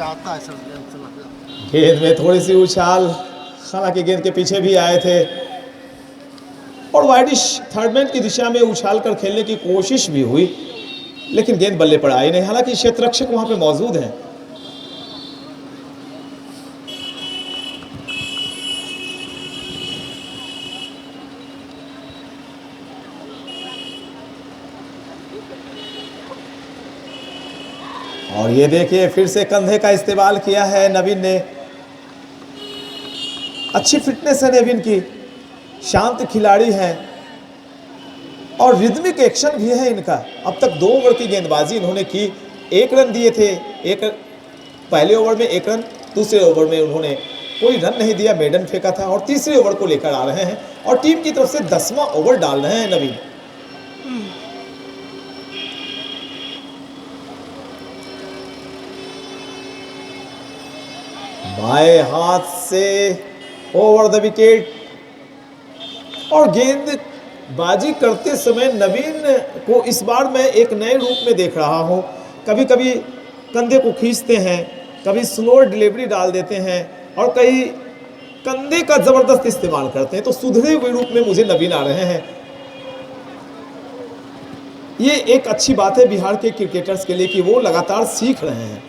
चाहता है सर गेंद चला गया। गेंद में थोड़ी सी उछाल, हालांकि गेंद के पीछे भी आए थे और वाइडिश थर्डमैन की दिशा में उछाल कर खेलने की कोशिश भी हुई, लेकिन गेंद बल्ले पर आई नहीं। हालांकि क्षेत्ररक्षक वहां पे मौजूद हैं। और ये देखिए फिर से कंधे का इस्तेमाल किया है नवीन ने। अच्छी फिटनेस है नवीन की, शांत खिलाड़ी है और रिदमिक एक्शन भी है इनका। अब तक 2 ओवर की गेंदबाजी इन्होंने की, 1 रन दिए थे। पहले ओवर में 1 रन, दूसरे ओवर में उन्होंने कोई रन नहीं दिया, मेडन फेंका था और तीसरे ओवर को लेकर आ रहे हैं और टीम की तरफ से 10वां ओवर डाल रहे हैं नवीन। बाएं हाथ से ओवर द विकेट और गेंदबाजी करते समय नवीन को इस बार मैं एक नए रूप में देख रहा हूं। कभी कभी कंधे को खींचते हैं, कभी स्लो डिलीवरी डाल देते हैं और कहीं कंधे का जबरदस्त इस्तेमाल करते हैं, तो सुधरे हुए रूप में मुझे नवीन आ रहे हैं। ये एक अच्छी बात है बिहार के क्रिकेटर्स के लिए कि वो लगातार सीख रहे हैं।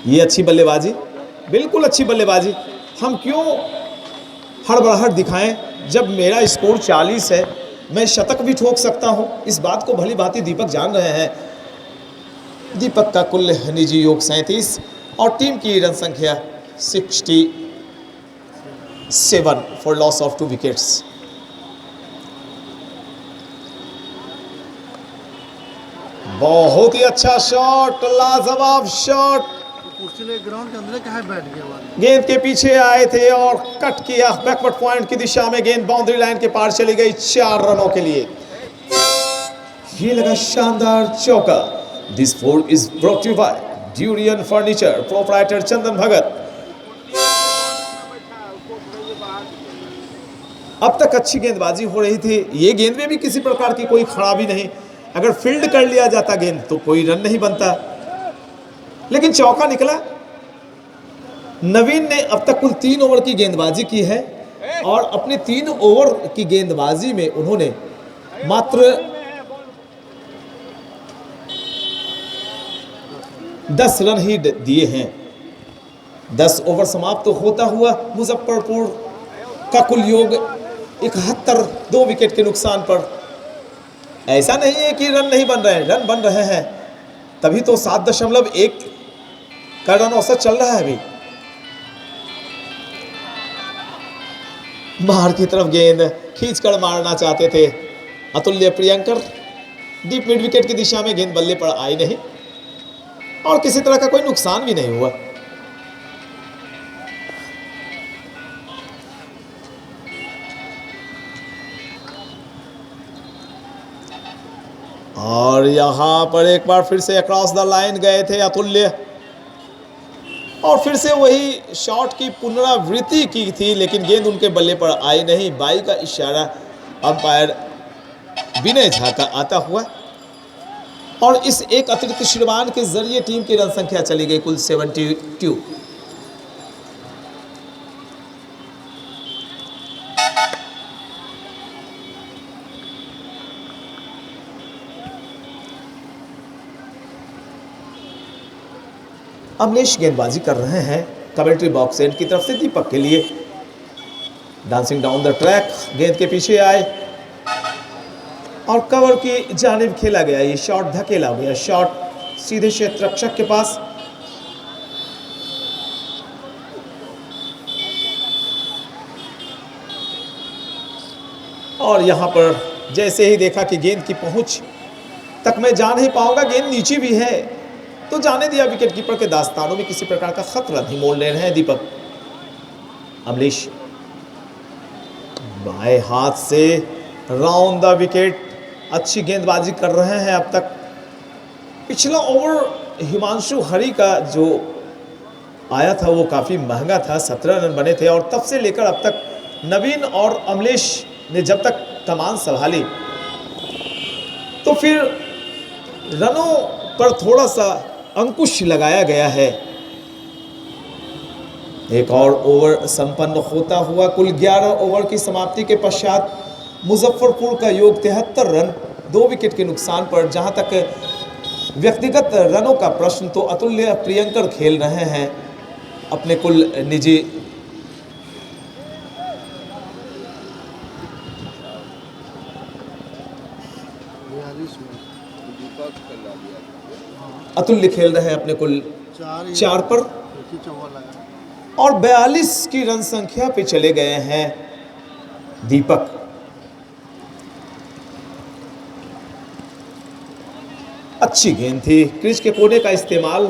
ये अच्छी बल्लेबाजी, बिल्कुल अच्छी बल्लेबाजी। हम क्यों हड़बड़ाहट दिखाएं जब मेरा स्कोर 40 है, मैं शतक भी ठोक सकता हूं। इस बात को भली भांति दीपक जान रहे हैं। दीपक का कुल निजी योग 37 और टीम की रन संख्या 67 फॉर लॉस ऑफ 2 विकेट्स। बहुत ही अच्छा शॉट, लाजवाब शॉट। कुर्सी ने ग्राउंड के अंदर कहाँ बैठ गया वाला। गेंद के पीछे आए थे और कट किया बैकवर्ड पॉइंट की दिशा में। गेंद बाउंड्री लाइन के पार चली गई 4 रनों के लिए। ये लगा शानदार चौका। This four is brought you by durian furniture, proprietor Chandan Bhagat. अब तक अच्छी गेंदबाजी हो रही थी। ये गेंद में भी किसी प्रकार की कोई खराबी नहीं। अगर फील्ड कर लिया जाता गेंद तो कोई रन नहीं बनता, लेकिन चौका निकला। नवीन ने अब तक कुल 3 ओवर की गेंदबाजी की है और अपने 3 ओवर की गेंदबाजी में उन्होंने मात्र 10 रन ही दिए हैं। 10 ओवर समाप्त तो होता हुआ मुजफ्फरपुर का कुल योग 71, 2 विकेट के नुकसान पर। ऐसा नहीं है कि रन नहीं बन रहे हैं, रन बन रहे हैं। तभी तो 7.1 का रन औसत चल रहा है अभी। बाहर की तरफ गेंद खींचकर मारना चाहते थे अतुल्य प्रियंकर। डीप मिड विकेट की दिशा में गेंद बल्ले पर आई नहीं और किसी तरह का कोई नुकसान भी नहीं हुआ। और यहां पर एक बार फिर से अक्रॉस द लाइन गए थे अतुल्य और फिर से वही शॉट की पुनरावृत्ति की थी, लेकिन गेंद उनके बल्ले पर आई नहीं। बाई का इशारा अंपायर विनय झा का आता हुआ और इस एक अतिरिक्त श्रीमान के जरिए टीम की रन संख्या चली गई कुल 72। अमलेश गेंदबाजी कर रहे हैं कमेंट्री बॉक्स एंड की तरफ से दीपक के लिए। डांसिंग डाउन द ट्रैक, गेंद के पीछे आए और कवर की जानिब खेला गया। ये शॉट धकेला गया, शॉट सीधे क्षेत्ररक्षक के पास। और यहां पर जैसे ही देखा कि गेंद की पहुंच तक मैं जा नहीं पाऊंगा, गेंद नीचे भी है, तो जाने दिया। विकेट कीपर के दास्तानों में किसी प्रकार का खतरा नहीं मोल ले रहे हैं दीपक। अमलेश बाएं हाथ से राउंड द विकेट, अच्छी गेंदबाजी कर रहे हैं अब तक। पिछला ओवर हिमांशु हरी का जो आया था वो काफ़ी महंगा था, 17 रन बने थे और तब से लेकर अब तक नवीन और अमलेश ने जब तक कमान संभाली तो फिर रनों पर थोड़ा सा अंकुश लगाया गया है। एक और ओवर संपन्न होता हुआ कुल 11 ओवर की समाप्ति के पश्चात मुजफ्फरपुर का योग 73 रन 2 विकेट के नुकसान पर। जहां तक व्यक्तिगत रनों का प्रश्न तो अतुल्य प्रियंकर खेल रहे हैं अपने कुल निजी 42 में अतुल्य खेल रहे हैं अपने कुल 4 पर एक ही चौका लगा और 42 की रन संख्या पे चले गए हैं दीपक। अच्छी गेंद थी, क्रीज के कोने का इस्तेमाल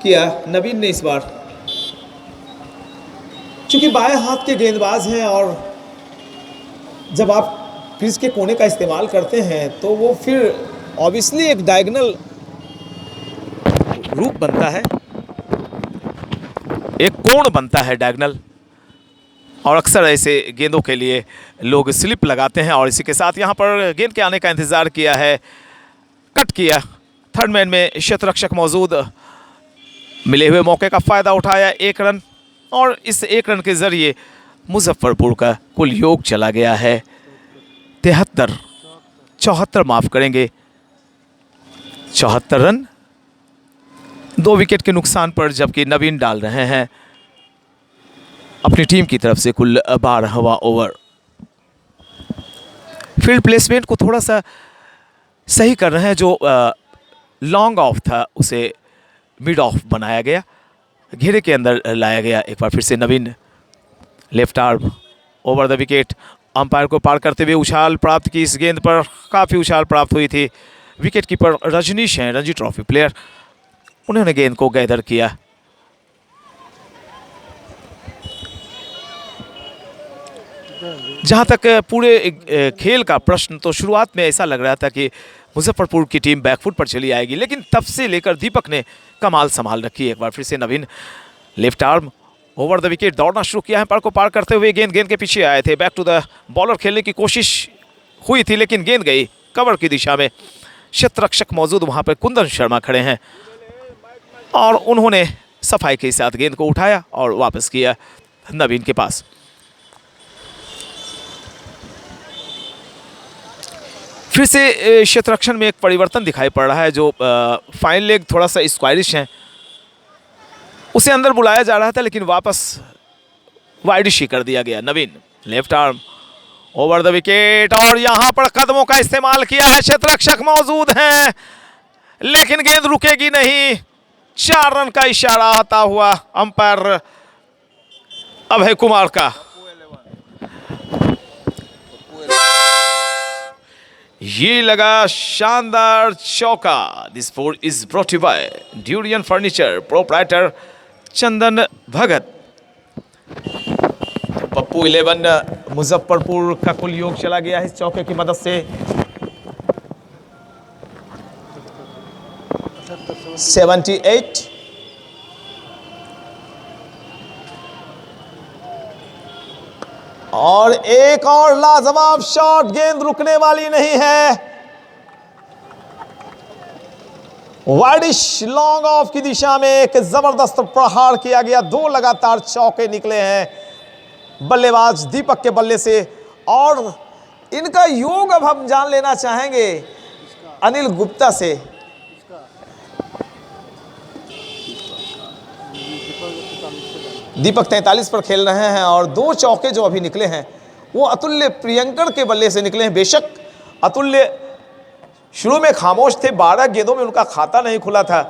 किया नवीन ने इस बार। चूंकि बाएं हाथ के गेंदबाज हैं और जब आप क्रीज के कोने का इस्तेमाल करते हैं तो वो फिर ऑब्वियसली एक डायगोनल रूप बनता है, एक कोण बनता है डायगोनल, और अक्सर ऐसे गेंदों के लिए लोग स्लिप लगाते हैं। और इसी के साथ यहाँ पर गेंद के आने का इंतज़ार किया है, कट किया, थर्ड मैन में क्षेत्ररक्षक मौजूद, मिले हुए मौके का फ़ायदा उठाया 1 रन, और इस 1 रन के ज़रिए मुजफ्फरपुर का कुल योग चला गया है 74 माफ़ करेंगे 74 रन 2 विकेट के नुकसान पर। जबकि नवीन डाल रहे हैं अपनी टीम की तरफ से कुल 12वां ओवर। फील्ड प्लेसमेंट को थोड़ा सा सही कर रहे हैं, जो लॉन्ग ऑफ था उसे मिड ऑफ बनाया गया, घेरे के अंदर लाया गया। एक बार फिर से Naveen left arm over the wicket, umpire को पार करते हुए उछाल प्राप्त की। इस गेंद पर काफ़ी उछाल प्राप्त हुई थी। विकेट कीपर रजनीश हैं, रणजी ट्रॉफी प्लेयर, उन्होंने गेंद को गैदर किया। जहां तक पूरे खेल का प्रश्न, तो शुरुआत में ऐसा लग रहा था कि मुजफ्फरपुर की टीम बैकफुट पर चली आएगी, लेकिन तब से लेकर दीपक ने कमाल संभाल रखी। एक बार फिर से Naveen left arm over the wicket दौड़ना शुरू किया है, अंपायर को पार करते हुए। गेंद के पीछे आए थे, बैक टू द बॉलर खेलने की कोशिश हुई थी, लेकिन गेंद गई कवर की दिशा में। क्षेत्ररक्षक मौजूद वहां पर कुंदन शर्मा खड़े हैं और उन्होंने सफाई के साथ गेंद को उठाया और वापस किया नवीन के पास। फिर से क्षेत्ररक्षण में एक परिवर्तन दिखाई पड़ रहा है, जो फाइन लेग थोड़ा सा स्क्वायरिश है, उसे अंदर बुलाया जा रहा था लेकिन वापस वाइडिश ही कर दिया गया। Naveen left arm over the wicket, और यहां पर कदमों का इस्तेमाल किया है, क्षेत्ररक्षक मौजूद हैं लेकिन गेंद रुकेगी नहीं। 4 रन का इशारा आता हुआ अंपायर अभय कुमार का। ये लगा शानदार चौका। This four is brought you by durian furniture, proprietor Chandan Bhagat. Pappu 11 Muzaffarpur का कुल योग चला गया है इस चौके की मदद से। 78 और एक और लाजवाब शॉट, गेंद रुकने वाली नहीं है। वाइडिश लॉन्ग ऑफ की दिशा में एक जबरदस्त प्रहार किया गया। 2 लगातार चौके निकले हैं बल्लेबाज दीपक के बल्ले से, और इनका योग अब हम जान लेना चाहेंगे अनिल गुप्ता से। दीपक 43 पर खेल रहे हैं और 2 चौके जो अभी निकले हैं वो अतुल्य प्रियंकर के बल्ले से निकले हैं। बेशक अतुल्य शुरू में खामोश थे, 12 गेंदों में उनका खाता नहीं खुला था,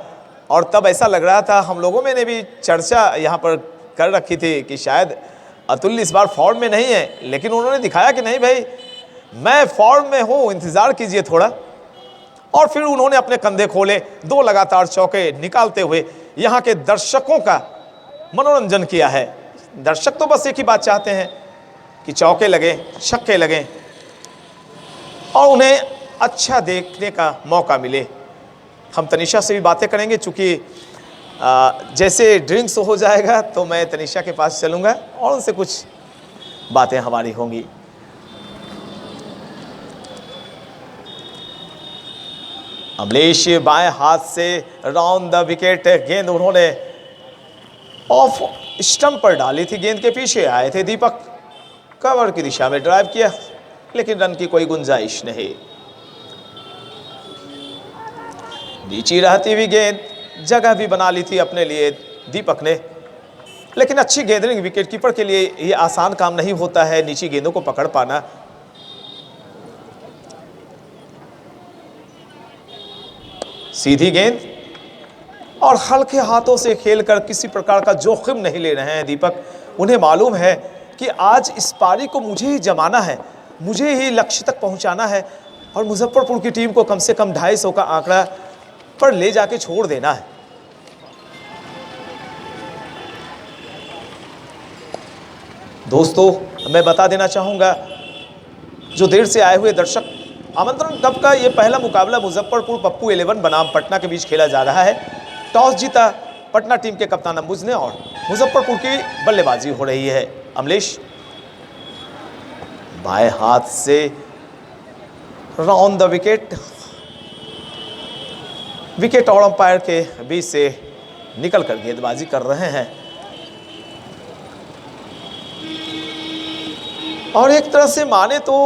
और तब ऐसा लग रहा था, हम लोगों में ने भी चर्चा यहाँ पर कर रखी थी कि शायद अतुल्य इस बार फॉर्म में नहीं है, लेकिन उन्होंने दिखाया कि नहीं भाई मैं फॉर्म में हूँ, इंतज़ार कीजिए थोड़ा। और फिर उन्होंने अपने कंधे खोले, 2 लगातार चौके निकालते हुए यहाँ के दर्शकों का मनोरंजन किया है। दर्शक तो बस एक ही बात चाहते हैं कि चौके लगें, छक्के लगें और उन्हें अच्छा देखने का मौका मिले। हम तनिषा से भी बातें करेंगे, चूँकि जैसे ड्रिंक्स हो जाएगा तो मैं तनिषा के पास चलूँगा और उनसे कुछ बातें हमारी होंगी। अमलेश बाएं हाथ से राउंड द विकेट, गेंद उन्होंने ऑफ स्टंप पर डाली थी, गेंद के पीछे आए थे दीपक, कवर की दिशा में ड्राइव किया लेकिन रन की कोई गुंजाइश नहीं। नीची रहती हुई गेंद, जगह भी बना ली थी अपने लिए दीपक ने, लेकिन अच्छी गेंदरिंग विकेटकीपर के लिए ये आसान काम नहीं होता है नीची गेंदों को पकड़ पाना। सीधी गेंद और हल्के हाथों से खेलकर किसी प्रकार का जोखिम नहीं ले रहे हैं दीपक। उन्हें मालूम है कि आज इस पारी को मुझे ही जमाना है, मुझे ही लक्ष्य तक पहुंचाना है और मुजफ्फरपुर की टीम को कम से कम 250 का आंकड़ा पर ले जाके छोड़ देना है। दोस्तों, मैं बता देना चाहूंगा जो देर से आए हुए दर्शक, आमंत्रण कप का ये पहला मुकाबला मुजफ्फरपुर पप्पू 11 बनाम पटना के बीच खेला जा रहा है। टॉस जीता पटना टीम के कप्तान अंबुज ने और मुजफ्फरपुर की बल्लेबाजी हो रही है। अमलेश बाएं हाथ से राउंड द विकेट, विकेट और अंपायर के बीच से निकलकर गेंदबाजी कर रहे हैं और एक तरह से माने तो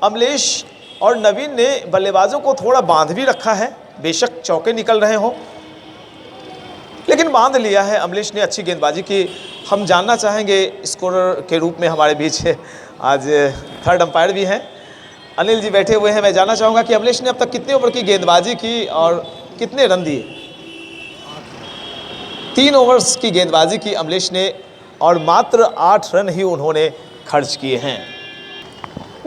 अमलेश और नवीन ने बल्लेबाजों को थोड़ा बांध भी रखा है। बेशक चौके निकल रहे हों लेकिन बांध लिया है। अमलेश ने अच्छी गेंदबाजी की। हम जानना चाहेंगे स्कोरर के रूप में हमारे बीच आज थर्ड अंपायर भी हैं, अनिल जी बैठे हुए हैं। मैं जानना चाहूँगा कि अमलेश ने अब तक कितने ओवर की गेंदबाजी की और कितने रन दिए? 3 ओवर्स की गेंदबाजी की अमलेश ने और मात्र 8 रन ही उन्होंने खर्च किए हैं।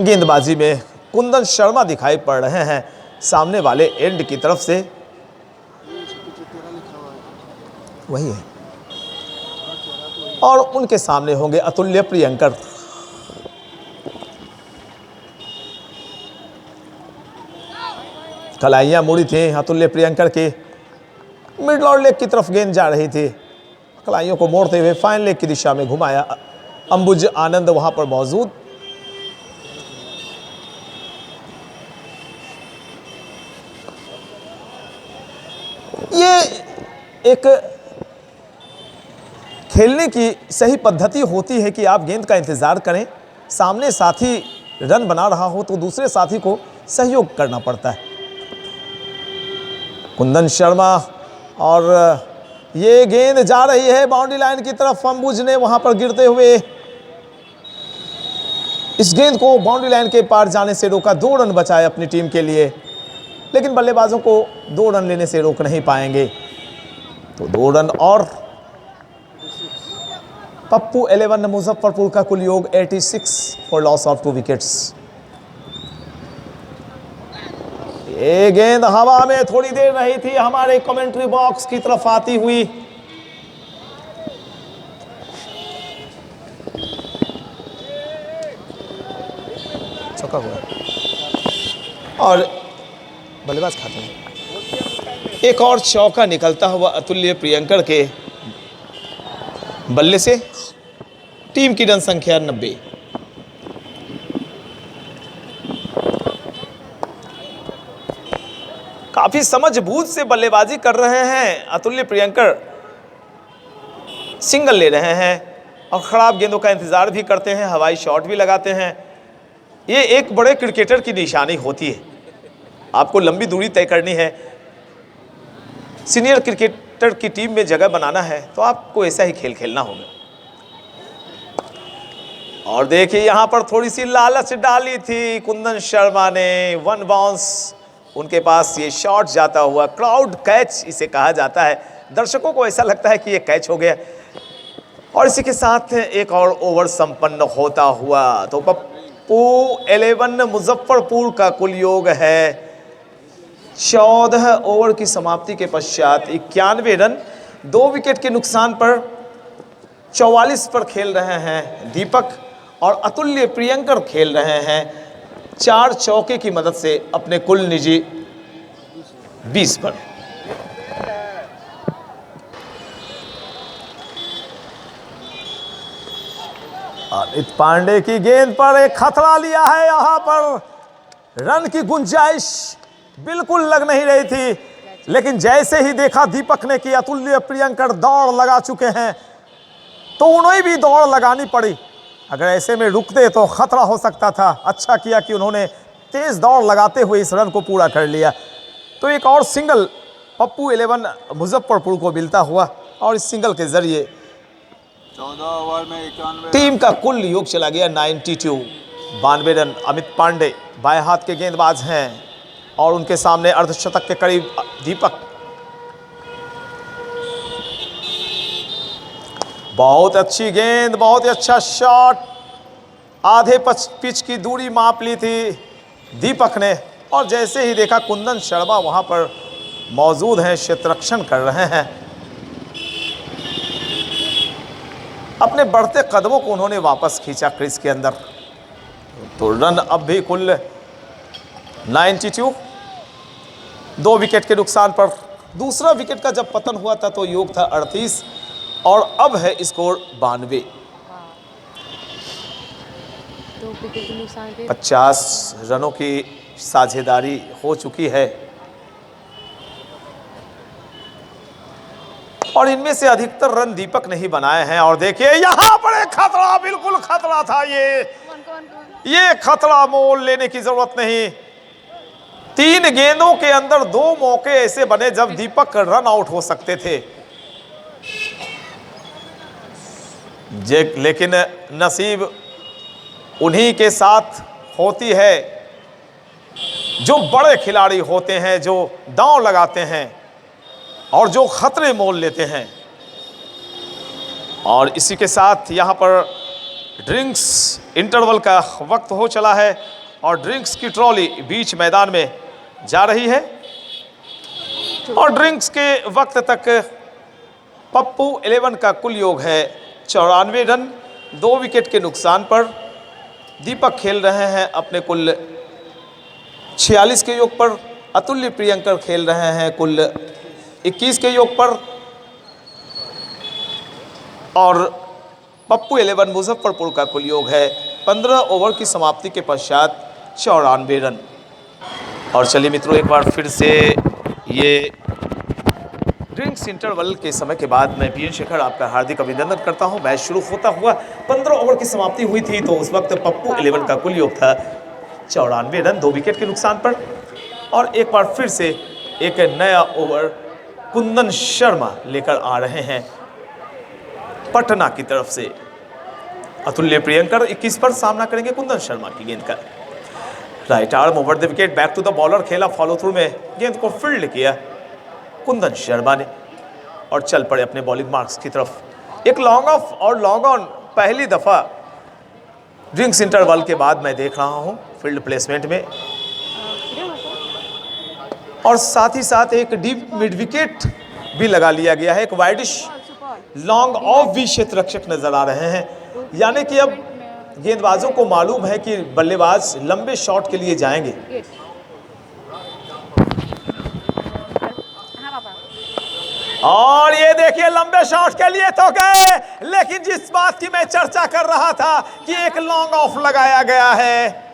गेंदबाजी में कुंदन शर्मा दिखाई पड़ रहे हैं सामने वाले एंड की तरफ से, वही है, और उनके सामने होंगे अतुल्य प्रियंकर। कलाइयां मुड़ी थी अतुल्य प्रियंकर के, मिडल और लेग की तरफ गेंद जा रही थी, कलाइयों को मोड़ते हुए फाइन लेग की दिशा में घुमाया। अंबुज आनंद वहां पर मौजूद। ये एक खेलने की सही पद्धति होती है कि आप गेंद का इंतजार करें, सामने साथी रन बना रहा हो तो दूसरे साथी को सहयोग करना पड़ता है। कुंदन शर्मा और ये गेंद जा रही है बाउंड्री लाइन की तरफ। अंबुज ने वहां पर गिरते हुए इस गेंद को बाउंड्री लाइन के पार जाने से रोका। 2 रन बचाए अपनी टीम के लिए, लेकिन बल्लेबाजों को 2 रन लेने से रोक नहीं पाएंगे। तो 2 रन और पप्पू 11 मुजफ्फरपुर का कुल योग 86 फॉर लॉस ऑफ 2 विकेट्स। ये गेंद हवा में थोड़ी देर रही थी, हमारे कमेंट्री बॉक्स की तरफ आती हुई। चौका हुआ और बल्लेबाज खाते हैं। एक और चौका निकलता हुआ अतुल्य प्रियंकर के बल्ले से। टीम की रन संख्या 90। काफी समझबूझ से बल्लेबाजी कर रहे हैं अतुल्य प्रियंकर, सिंगल ले रहे हैं और खराब गेंदों का इंतजार भी करते हैं, हवाई शॉट भी लगाते हैं। ये एक बड़े क्रिकेटर की निशानी होती है। आपको लंबी दूरी तय करनी है, सीनियर क्रिकेटर की टीम में जगह बनाना है तो आपको ऐसा ही खेल खेलना होगा। और देखिए यहां पर थोड़ी सी लालच डाली थी कुंदन शर्मा ने। 1 बाउंस उनके पास ये शॉट जाता हुआ, क्राउड कैच इसे कहा जाता है। दर्शकों को ऐसा लगता है कि ये कैच हो गया और इसी के साथ एक और ओवर संपन्न होता हुआ। तो पप्पू 11 मुजफ्फरपुर का कुल योग है 14 ओवर की समाप्ति के पश्चात 91 रन। 2 विकेट के नुकसान पर 44 पर खेल रहे हैं दीपक और अतुल्य प्रियंकर खेल रहे हैं 4 चौके की मदद से अपने कुल निजी 20 पर। अमित पांडे की गेंद पर एक खतरा लिया है, यहां पर रन की गुंजाइश बिल्कुल लग नहीं रही थी, लेकिन जैसे ही देखा दीपक ने कि अतुल्य प्रियंकर दौड़ लगा चुके हैं तो उन्हें भी दौड़ लगानी पड़ी। अगर ऐसे में रुकते तो खतरा हो सकता था। अच्छा किया कि उन्होंने तेज दौड़ लगाते हुए इस रन को पूरा कर लिया। तो एक और सिंगल पप्पू 11 मुजफ्फरपुर को मिलता हुआ और इस सिंगल के जरिए 14 ओवर में 91 टीम का कुल योग चला गया 92। 92 रन। अमित पांडे बाएं हाथ के गेंदबाज हैं और उनके सामने अर्धशतक के करीब दीपक। बहुत अच्छी गेंद, बहुत ही अच्छा शॉट। आधे पिच की दूरी माप ली थी दीपक ने और जैसे ही देखा कुंदन शर्मा वहां पर मौजूद हैं, क्षेत्ररक्षण कर रहे हैं, अपने बढ़ते कदमों को उन्होंने वापस खींचा क्रीज के अंदर। तो रन अब भी कुल 92। 2 विकेट के नुकसान पर। दूसरा विकेट का जब पतन हुआ था तो योग था 38 और अब है स्कोर 92। 50 रनों की साझेदारी हो चुकी है और इनमें से अधिकतर रन दीपक ने ही बनाए हैं। और देखिए यहां पर एक खतरा, बिल्कुल खतरा था ये खतरा मोल लेने की जरूरत नहीं। 3 गेंदों के अंदर 2 मौके ऐसे बने जब दीपक रन आउट हो सकते थे, लेकिन नसीब उन्हीं के साथ होती है जो बड़े खिलाड़ी होते हैं, जो दांव लगाते हैं और जो खतरे मोल लेते हैं। और इसी के साथ यहाँ पर ड्रिंक्स इंटरवल का वक्त हो चला है और ड्रिंक्स की ट्रॉली बीच मैदान में जा रही है और ड्रिंक्स के वक्त तक पप्पू 11 का कुल योग है 94 रन। 2 विकेट के नुकसान पर दीपक खेल रहे हैं अपने कुल 46 के योग पर। अतुल्य प्रियंकर खेल रहे हैं कुल 21 के योग पर और पप्पू 11 मुजफ्फरपुर का कुल योग है 15 ओवर की समाप्ति के पश्चात 94 रन। और चलिए मित्रों, एक बार फिर से ये ड्रिंक्स इंटरवल के समय के बाद मैं पीएन शेखर आपका हार्दिक अभिनंदन करता हूं। मैच शुरू होता हुआ 15 ओवर की समाप्ति हुई थी तो उस वक्त पप्पू 11 का कुल योग था 94 रन 2 विकेट के नुकसान पर। और एक बार फिर से एक नया ओवर कुंदन शर्मा लेकर आ रहे हैं पटना की तरफ से। अतुल्य प्रियंकर 21 पर सामना करेंगे कुंदन शर्मा की गेंद का। Right arm over the wicket, back to the bowler खेला, फॉलो थ्रू में गेंद को फील्ड किया कुंदन शर्मा ने और चल पड़े अपने बॉलिंग मार्क्स की तरफ। एक लॉन्ग ऑफ और लॉन्ग ऑन पहली दफा ड्रिंक्स इंटरवल के बाद मैं देख रहा हूं फील्ड प्लेसमेंट में। और साथ ही साथ एक डीप मिड विकेट भी लगा लिया गया है। एक वाइडिश लॉन्ग ऑफ भी क्षेत्ररक्षक नजर आ रहे हैं, यानी कि अब गेंदबाजों को मालूम है कि बल्लेबाज लंबे शॉट के लिए जाएंगे। और ये देखिए लंबे शॉट के लिए तो गए, लेकिन जिस बात की मैं चर्चा कर रहा था कि एक लॉन्ग ऑफ लगाया गया है,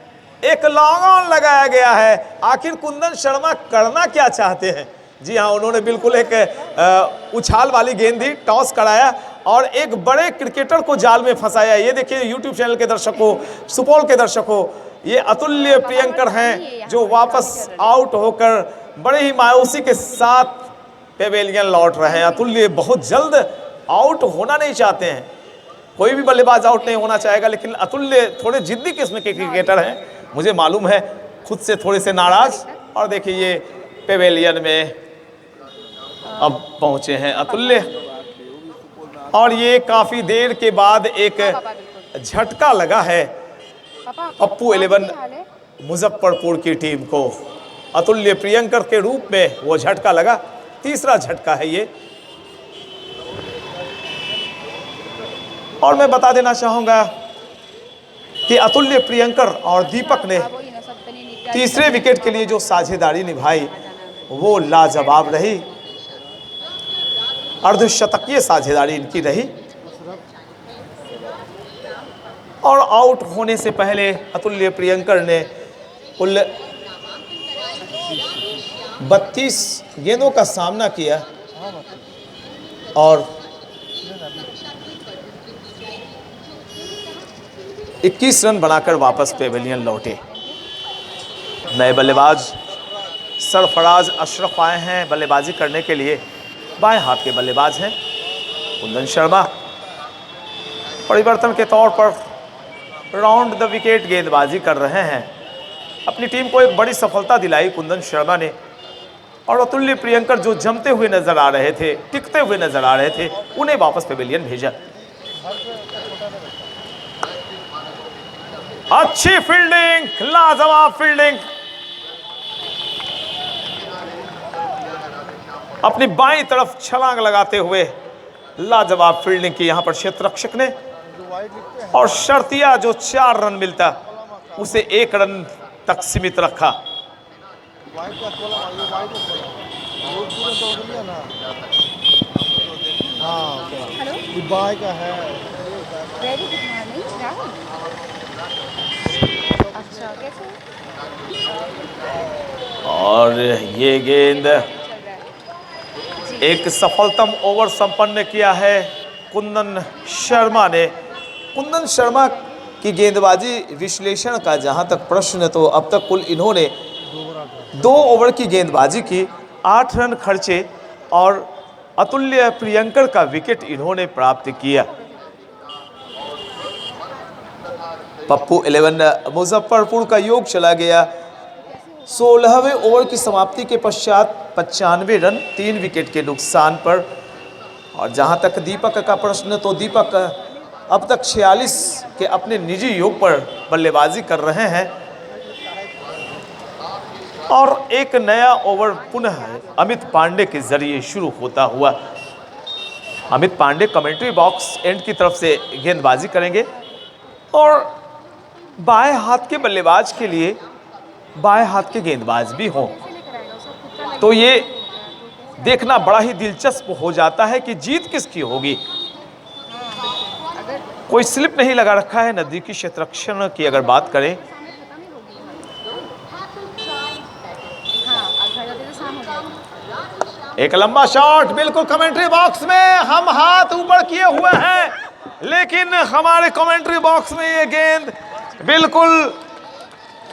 एक लॉन्ग ऑन लगाया गया है। आखिर कुंदन शर्मा करना क्या चाहते हैं? जी हाँ, उन्होंने बिल्कुल एक उछाल वाली गेंद दी, टॉस कराया और एक बड़े क्रिकेटर को जाल में फंसाया। ये देखिए यूट्यूब चैनल के दर्शकों, सुपौल के दर्शकों, ये अतुल्य प्रियंकर हैं जो वापस आउट होकर बड़े ही मायूसी के साथ पेवेलियन लौट रहे हैं। अतुल्य बहुत जल्द आउट होना नहीं चाहते हैं, कोई भी बल्लेबाज आउट नहीं होना चाहेगा, लेकिन अतुल्य थोड़े जिद्दी किस्म के क्रिकेटर हैं, मुझे मालूम है, खुद से थोड़े से नाराज। और देखिए ये पेवेलियन में अब पहुंचे हैं अतुल्य और ये काफी देर के बाद एक झटका लगा है पप्पू 11 मुजफ्फरपुर की टीम को। अतुल्य प्रियंकर के रूप में वो झटका लगा, तीसरा झटका है ये। और मैं बता देना चाहूंगा कि अतुल्य प्रियंकर और दीपक ने तीसरे विकेट के लिए जो साझेदारी निभाई वो लाजवाब रही। अर्धशतकीय साझेदारी इनकी रही और आउट होने से पहले अतुल्य प्रियंकर ने कुल 32 गेंदों का सामना किया और 21 रन बनाकर वापस पेवेलियन लौटे। नए बल्लेबाज सरफराज अशरफ आए हैं बल्लेबाजी करने के लिए। बाएं हाथ के बल्लेबाज हैं कुंदन शर्मा। परिवर्तन के तौर पर राउंड द विकेट गेंदबाजी कर रहे हैं। अपनी टीम को एक बड़ी सफलता दिलाई कुंदन शर्मा ने, और अतुल्य प्रियंकर जो जमते हुए नजर आ रहे थे, टिकते हुए नजर आ रहे थे, उन्हें वापस पेवेलियन भेजा। अच्छी फील्डिंग, लाजवाब फील्डिंग। अपनी बाईं तरफ छलांग लगाते हुए लाजवाब फील्डिंग की यहां पर क्षेत्ररक्षक ने, और शर्तिया जो 4 रन मिलता उसे 1 रन तक सीमित रखा। बाय का है। Very good morning Rahul. अच्छा कैसे और ये गेंद एक सफलतम ओवर संपन्न किया है कुंदन शर्मा ने। कुंदन शर्मा की गेंदबाजी विश्लेषण का जहां तक प्रश्न, तो अब तक कुल इन्होंने 2 ओवर की गेंदबाजी की, 8 रन खर्चे और अतुल्य प्रियंकर का विकेट इन्होंने प्राप्त किया। पप्पू 11 मुजफ्फरपुर का योग चला गया। 16वें ओवर की समाप्ति के पश्चात 95 रन 3 विकेट के नुकसान पर। और जहां तक दीपक का प्रश्न, तो दीपक अब तक 46 के अपने निजी योग पर बल्लेबाजी कर रहे हैं। और एक नया ओवर पुनः अमित पांडे के जरिए शुरू होता हुआ। Amit Pande commentary box end की तरफ से गेंदबाजी करेंगे, और बाएं हाथ के बल्लेबाज के लिए बाएं हाथ के गेंदबाज भी हों, तो ये देखना बड़ा ही दिलचस्प हो जाता है कि जीत किसकी होगी। कोई स्लिप नहीं लगा रखा है। नजदीकी क्षेत्ररक्षण की अगर बात करें, एक लंबा शॉट बिल्कुल कमेंट्री बॉक्स में, हम हाथ ऊपर किए हुए हैं, लेकिन हमारे कमेंट्री बॉक्स में ये गेंद बिल्कुल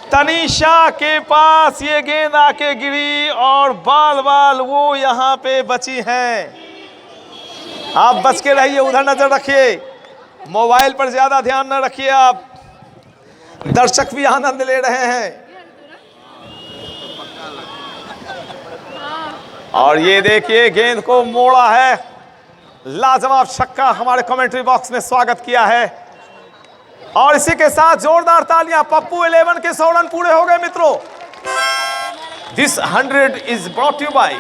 तनीषा के पास ये गेंद आके गिरी, और बाल बाल वो यहां पे बची हैं। आप बच के रहिए, उधर नजर रखिए, मोबाइल पर ज्यादा ध्यान न रखिए। आप दर्शक भी आनंद ले रहे हैं। और ये देखिए गेंद को मोड़ा है, लाजवाब छक्का हमारे कमेंट्री बॉक्स में स्वागत किया है। और इसी के साथ जोरदार तालियां। पप्पू 11 के 100 रन पूरे हो गए मित्रों। This 100 is brought you by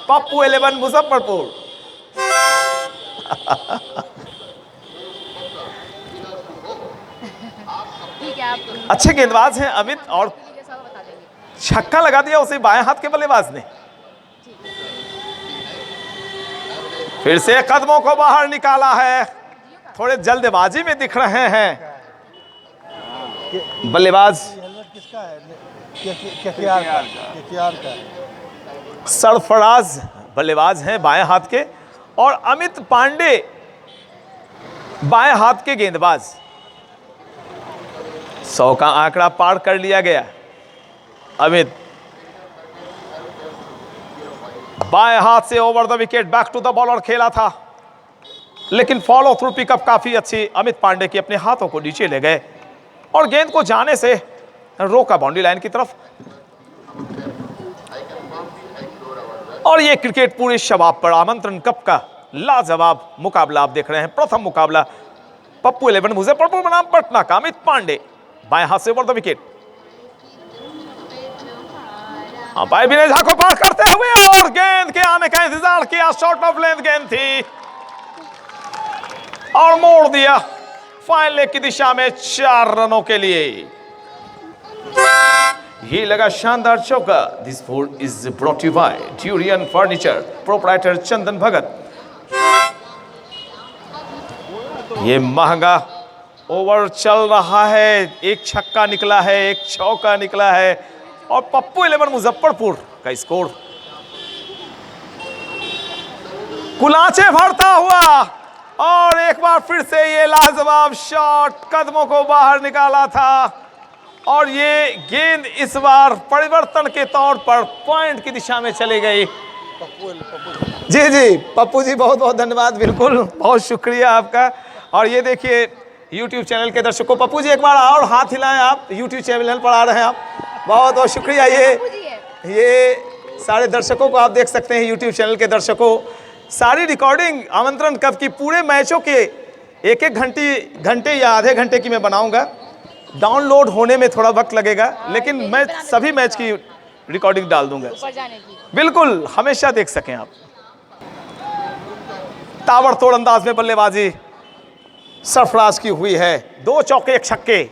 Pappu 11 Muzaffarpur. अच्छे गेंदबाज हैं अमित, और छक्का लगा दिया उसे बाएं हाथ के बल्लेबाज ने। फिर से कदमों को बाहर निकाला है, थोड़े जल्दबाजी में दिख रहे हैं बल्लेबाज। किसका है? केकेआर का। सरफराज बल्लेबाज हैं बाएं हाथ के, और अमित पांडे बाएं हाथ के गेंदबाज। 100 का आंकड़ा पार कर लिया गया। अमित बाएं हाथ से over the wicket back to the bowler खेला था, लेकिन फॉलो थ्रू पिकअप काफी अच्छी अमित पांडे की, अपने हाथों को नीचे ले गए और गेंद को जाने से रोका बाउंड्री लाइन की तरफ। और ये क्रिकेट पूरे शबाब पर आमंत्रण कप का लाजवाब मुकाबला आप देख रहे हैं। प्रथम मुकाबला पप्पू 11 मुजफ्फरपुर बनाम पटना का अमित पांडे बाएं हाथ से ओवर द विकेट। अंपायर विनय झा को पार करते हुए, और गेंद के आने का इंतजार किया, शॉर्ट ऑफ लेंथ गेंद थी और मोड़ दिया फाइन लेग की दिशा में 4 रनों के लिए। ये लगा शानदार चौका। This board is brought you by durian furniture, proprietor Chandan Bhagat. ये महंगा ओवर चल रहा है, एक छक्का निकला है, एक चौका निकला है, और पप्पू 11 मुजफ्फरपुर का स्कोर कुलांचे भरता हुआ और एक बार फिर से ये लाजवाब शॉट कदमों को बाहर निकाला था और ये गेंद इस बार परिवर्तन के तौर पर पॉइंट की दिशा में चली गई। जी जी पप्पू जी बहुत बहुत धन्यवाद, बिल्कुल बहुत शुक्रिया आपका। और ये देखिए YouTube चैनल के दर्शकों, पप्पू जी एक बार और हाथ हिलाएं, आप YouTube चैनल पर आ रहे हैं आप, बहुत बहुत शुक्रिया। ये सारे दर्शकों को आप देख सकते हैं, YouTube चैनल के दर्शकों, सारी रिकॉर्डिंग आमंत्रण कब की पूरे मैचों के एक एक घंटे या आधे घंटे की मैं बनाऊंगा। डाउनलोड होने में थोड़ा वक्त लगेगा, लेकिन मैं सभी मैच की रिकॉर्डिंग डाल दूंगा, बिल्कुल हमेशा देख सकें आप। ताबड़तोड़ अंदाज में बल्लेबाजी सरफराज की हुई है, 2 चौके 1 छक्के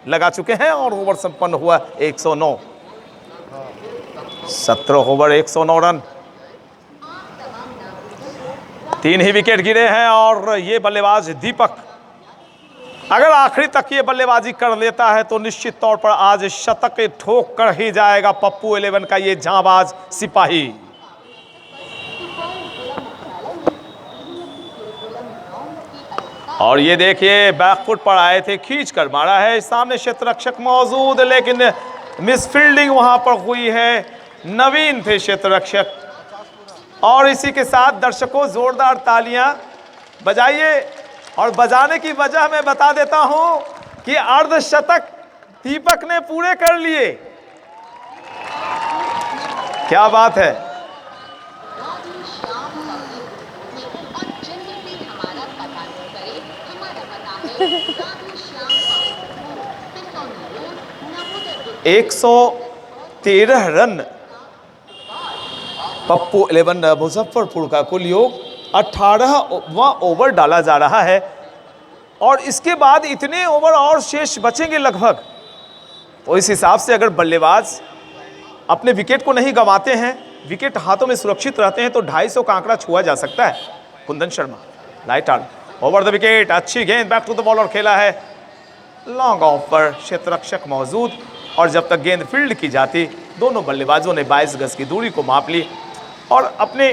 लगा चुके हैं और ओवर संपन्न हुआ 109। 17 ओवर 109 रन, 3 ही विकेट गिरे हैं और ये बल्लेबाज दीपक अगर आखिरी तक ये बल्लेबाजी कर लेता है तो निश्चित तौर पर आज शतक ठोक कर ही जाएगा पप्पू 11 का ये जांबाज सिपाही। और ये देखिए बैकफुट पर आए थे, खींच कर मारा है, सामने क्षेत्ररक्षक मौजूद लेकिन मिस फील्डिंग वहां पर हुई है, नवीन थे क्षेत्ररक्षक। और इसी के साथ दर्शकों जोरदार तालियां बजाइए। और बजाने की वजह मैं बता देता हूं कि अर्धशतक दीपक ने पूरे कर लिए, क्या बात है। एक 113 रन पप्पू 11 मुजफ्फरपुर का कुल योग 18वां ओवर डाला जा रहा है और इसके बाद इतने ओवर और शेष बचेंगे लगभग। तो इस हिसाब से अगर बल्लेबाज अपने विकेट को नहीं गंवाते हैं, विकेट हाथों में सुरक्षित रहते हैं तो 250 का आंकड़ा छुआ जा सकता है। Kundan Sharma light arm over the wicket, अच्छी गेंद बैक टू द बॉलर खेला है, लॉन्ग ऑफ पर क्षेत्ररक्षक मौजूद और जब तक गेंद फील्ड की जाती दोनों बल्लेबाजों ने 22 गज की दूरी को माप ली और अपने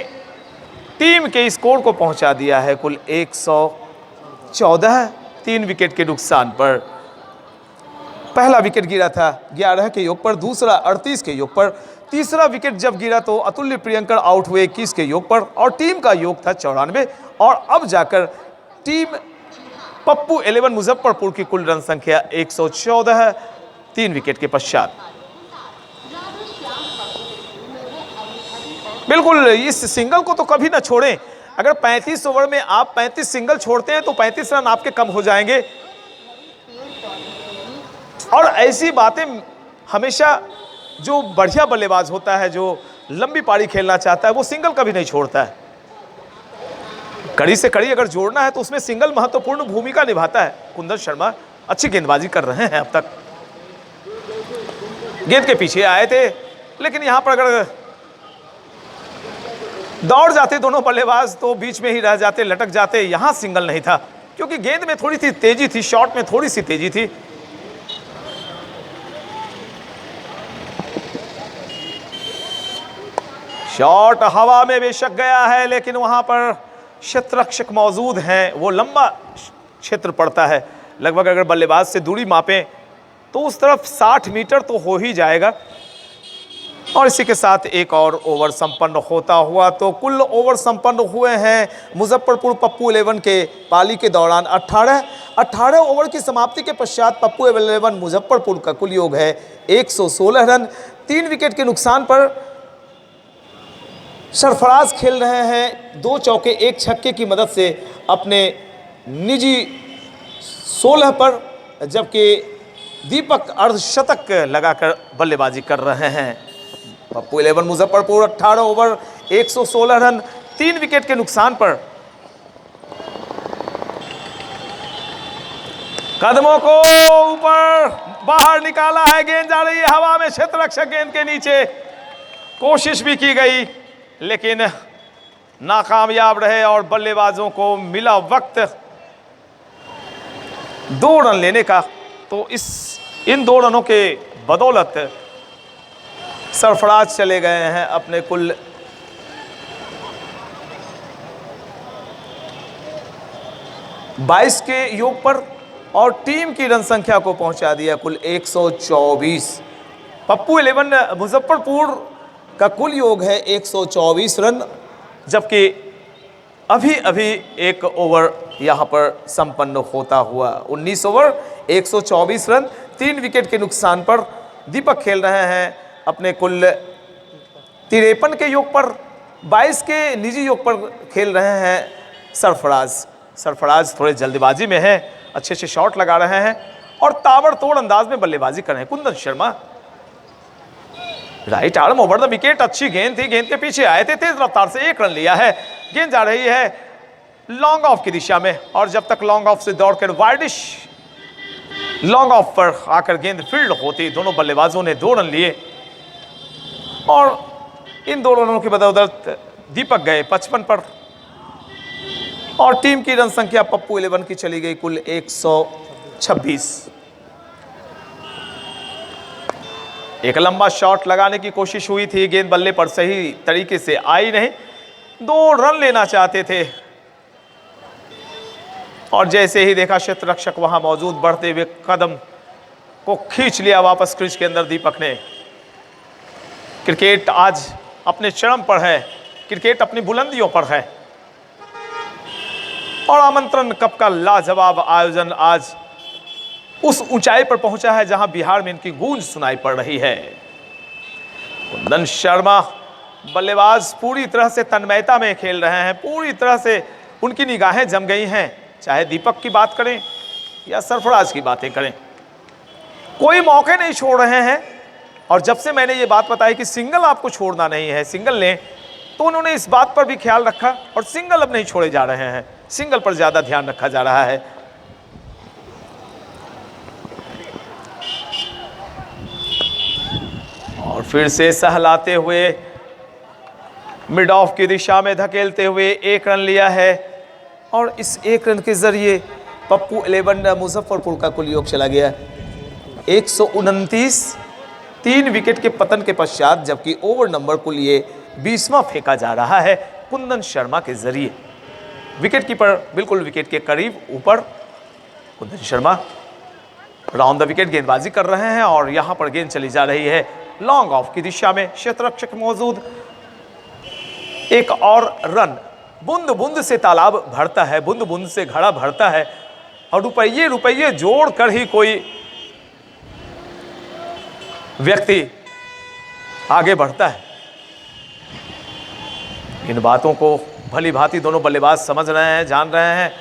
टीम के स्कोर को पहुंचा दिया है कुल 114, 3 विकेट के नुकसान पर। पहला विकेट गिरा था 11 के योग पर, दूसरा 38 के योग पर, तीसरा विकेट जब गिरा तो अतुल्य प्रियंकर आउट हुए 21 के योग पर और टीम का योग था 94 और अब जाकर टीम पप्पू 11 मुजफ्फरपुर की कुल रन संख्या 114, 3 विकेट के पश्चात। बिल्कुल इस सिंगल को तो कभी ना छोड़ें। अगर 35 ओवर में आप 35 सिंगल छोड़ते हैं तो 35 रन आपके कम हो जाएंगे। और ऐसी बातें हमेशा जो बढ़िया बल्लेबाज होता है, जो लंबी पारी खेलना चाहता है, वो सिंगल कभी नहीं छोड़ता है। कड़ी से कड़ी अगर जोड़ना है तो उसमें सिंगल महत्वपूर्ण भूमिका निभाता है। कुंदन शर्मा अच्छी गेंदबाजी कर रहे हैं अब तक, गेंद के पीछे आए थे लेकिन यहां पर अगर दौड़ जाते दोनों बल्लेबाज तो बीच में ही रह जाते, लटक जाते। यहां सिंगल नहीं था क्योंकि गेंद में थोड़ी सी तेजी थी, शॉट में थोड़ी सी तेजी थी। शॉट हवा में बेशक गया है लेकिन वहां पर क्षेत्ररक्षक मौजूद हैं, वो लंबा क्षेत्र पड़ता है लगभग। अगर बल्लेबाज से दूरी मापें तो उस तरफ 60 मीटर तो हो ही जाएगा। और इसी के साथ एक और ओवर संपन्न होता हुआ तो कुल ओवर संपन्न हुए हैं मुजफ्फरपुर पप्पू 11 के पाली के दौरान 18 ओवर की समाप्ति के पश्चात पप्पू 11 मुजफ्फरपुर का कुल योग है 116 रन। 3 विकेट के नुकसान पर सरफराज खेल रहे हैं 2 चौके 1 छक्के की मदद से अपने निजी 16 पर, जबकि दीपक अर्धशतक लगाकर बल्लेबाजी कर रहे हैं। Pappu 11 Muzaffarpur 18 over 116 run 3 wicket के नुकसान पर। कदमों को ऊपर बाहर निकाला है, गेंद जा रही है हवा में, क्षेत्ररक्षक गेंद के नीचे, कोशिश भी की गई लेकिन नाकामयाब रहे और बल्लेबाजों को मिला वक्त 2 रन लेने का। तो इन 2 रनों के बदौलत सरफराज चले गए हैं अपने कुल 22 के योग पर और टीम की रन संख्या को पहुंचा दिया कुल 124। पप्पू 11 मुजफ्फरपुर का कुल योग है 124 रन, जबकि अभी अभी एक ओवर यहां पर संपन्न होता हुआ 19 ओवर 124 रन 3 विकेट के नुकसान पर दीपक खेल रहे हैं अपने कुल 53 के योग पर। 22 के निजी योग पर खेल रहे हैं सरफराज थोड़े जल्दबाजी में है, अच्छे अच्छे शॉट लगा रहे हैं और ताबड़तोड़ अंदाज में बल्लेबाजी कर रहे हैं। Kundan Sharma right arm over the wicket, अच्छी गेंद थी, गेंद के पीछे आए थे, तेज रफ्तार से 1 रन लिया है। गेंद जा रही है लॉन्ग ऑफ की दिशा में और जब तक लॉन्ग ऑफ से दौड़कर वाइडिश लॉन्ग ऑफ पर आकर गेंद फील्ड होती, दोनों बल्लेबाजों ने 2 रन लिए और इन 2 रनों की बदौलत दीपक गए 55 पर और टीम की रन संख्या पप्पू 11 की चली गई कुल 126। एक लंबा शॉट लगाने की कोशिश हुई थी, गेंद बल्ले पर सही तरीके से आई नहीं, 2 रन लेना चाहते थे और जैसे ही देखा क्षेत्र रक्षक वहां मौजूद, बढ़ते हुए कदम को खींच लिया वापस क्रीज के अंदर दीपक ने। क्रिकेट आज अपने चरम पर है, क्रिकेट अपनी बुलंदियों पर है और आमंत्रण कप का लाजवाब आयोजन आज उस ऊंचाई पर पहुंचा है जहां बिहार में इनकी गूंज सुनाई पड़ रही है। कुंदन शर्मा बल्लेबाज पूरी तरह से तन्मयता में खेल रहे हैं, पूरी तरह से उनकी निगाहें जम गई हैं, चाहे दीपक की बात करें या सरफराज की बातें करें, कोई मौके नहीं छोड़ रहे हैं। और जब से मैंने ये बात बताई कि सिंगल आपको छोड़ना नहीं है, सिंगल लें, तो उन्होंने इस बात पर भी ख्याल रखा और सिंगल अब नहीं छोड़े जा रहे हैं, सिंगल पर ज्यादा ध्यान रखा जा रहा है। और फिर से सहलाते हुए मिड ऑफ की दिशा में धकेलते हुए 1 रन लिया है और इस 1 रन के जरिए पप्पू 11 मुजफ्फरपुर का कुल योग चला गया 129, 3 विकेट के पतन के पश्चात, जबकि ओवर नंबर कुल ये 20वां फेंका जा रहा है कुंदन शर्मा के जरिए। विकेट कीपर बिल्कुल विकेट के करीब ऊपर, Kundan Sharma round the wicket गेंदबाजी कर रहे हैं और यहां पर गेंद चली जा रही है लॉन्ग ऑफ की दिशा में, क्षेत्ररक्षक मौजूद, एक और रन। बूंद बूंद से तालाब भरता है, बूंद बूंद से घड़ा भरता है और रुपये रुपये जोड़ कर ही कोई व्यक्ति आगे बढ़ता है। इन बातों को भली भांति दोनों बल्लेबाज समझ रहे हैं, जान रहे हैं